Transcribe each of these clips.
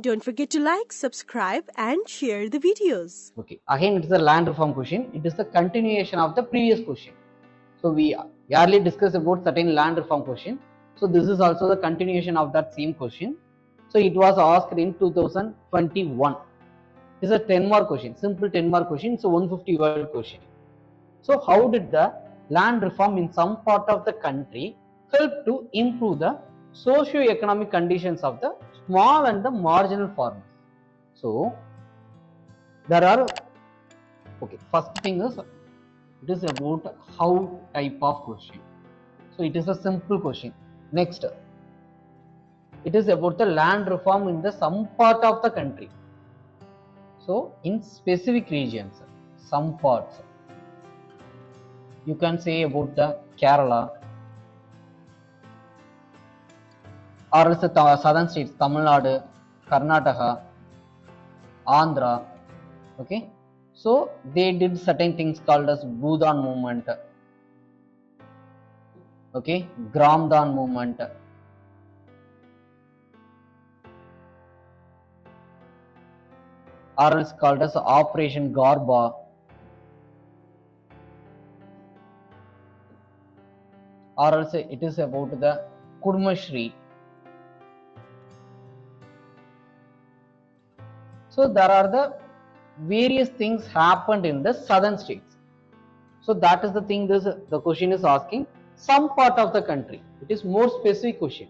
Don't forget to like, subscribe and share the videos. Okay, again it is a land reform question. It is the continuation of the previous question. So we earlier discussed about certain land reform question. So this is also the continuation of that same question. So it was asked in 2021. It is a 10 mark question, simple 10 mark question. It's a 150 word question. So how did the land reform in some part of the country help to improve the socio-economic conditions of the small and the marginal farmers? So there are, okay, first thing is, it is about how type of question. So it is a simple question. Next, it is about the land reform in the some part of the country. So in specific regions, some parts. You can say about the Kerala or else the southern states, Tamil Nadu, Karnataka, Andhra. Okay, so they did certain things called as Bhudan movement. Okay, Gramdan movement. Or else called as Operation Garba. Or else it is about the Kudmashri. So there are the various things happened in the southern states. So that is the thing the question is asking. Some part of the country. It is more specific question.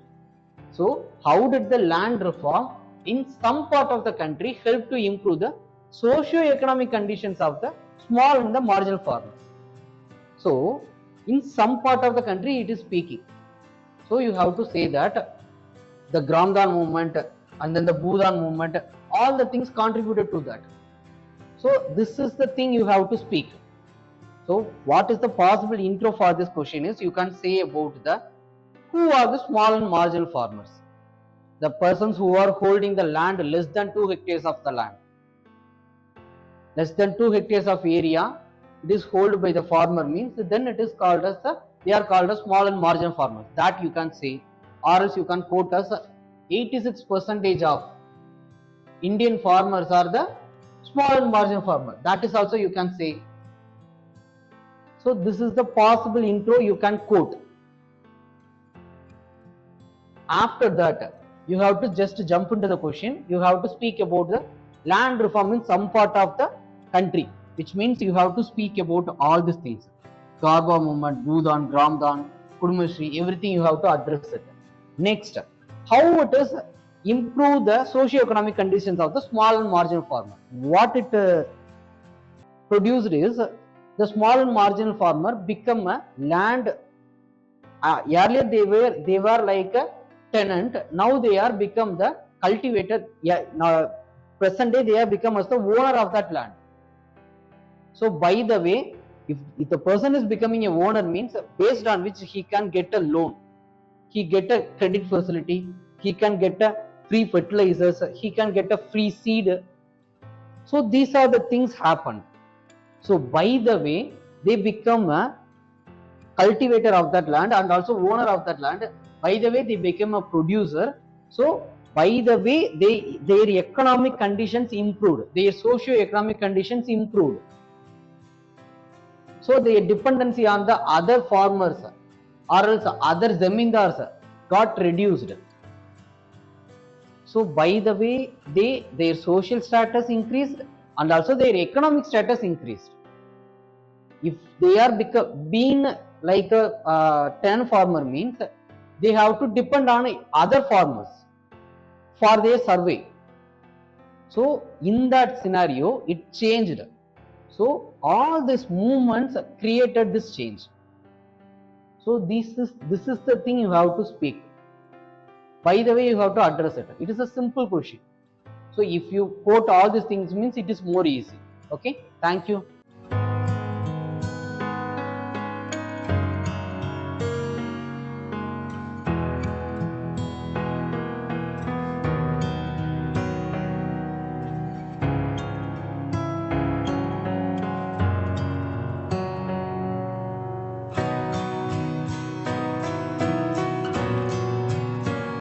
So how did the land reform in some part of the country help to improve the socio-economic conditions of the small and the marginal farmers? So in some part of the country it is speaking. So you have to say that the Gramdan movement and then the Bhudan movement, all the things contributed to that. So this is the thing you have to speak. So what is the possible intro for this question is, you can say about the who are the small and marginal farmers. The persons who are holding the land less than 2 hectares of the land. Less than 2 hectares of area, it is held by the farmer means, then it is called as they are called as small and marginal farmers. That you can say, or else you can quote as 86% of Indian farmers are the small and marginal farmers. That is also you can say. So this is the possible intro you can quote. After that, you have to just jump into the question. You have to speak about the land reform in some part of the country, which means you have to speak about all these things. Garba movement, Bhudan, Gramdan, Kudmashri, everything you have to address it. Next, how it is improve the socio-economic conditions of the small and marginal farmer. What it produced is, the small and marginal farmer become a land. Earlier they were like a tenant. Now they are become the cultivator. Yeah, now present day they have become as the owner of that land. So by the way, if the person is becoming a owner means, based on which he can get a loan, he get a credit facility, he can get a free fertilizers, he can get a free seed. So these are the things happen. So by the way, they become a cultivator of that land and also owner of that land. By the way, they become a producer. So by the way, their economic conditions improved, their socio-economic conditions improved. So their dependency on the other farmers or else other zamindars got reduced. So by the way, their social status increased and also their economic status increased. If they are being like a tenant farmer means, they have to depend on other farmers for their survey. So in that scenario, it changed. So all these movements created this change. So this is the thing you have to speak. By the way, you have to address it. It is a simple question. So if you quote all these things means, it is more easy. Okay, thank you.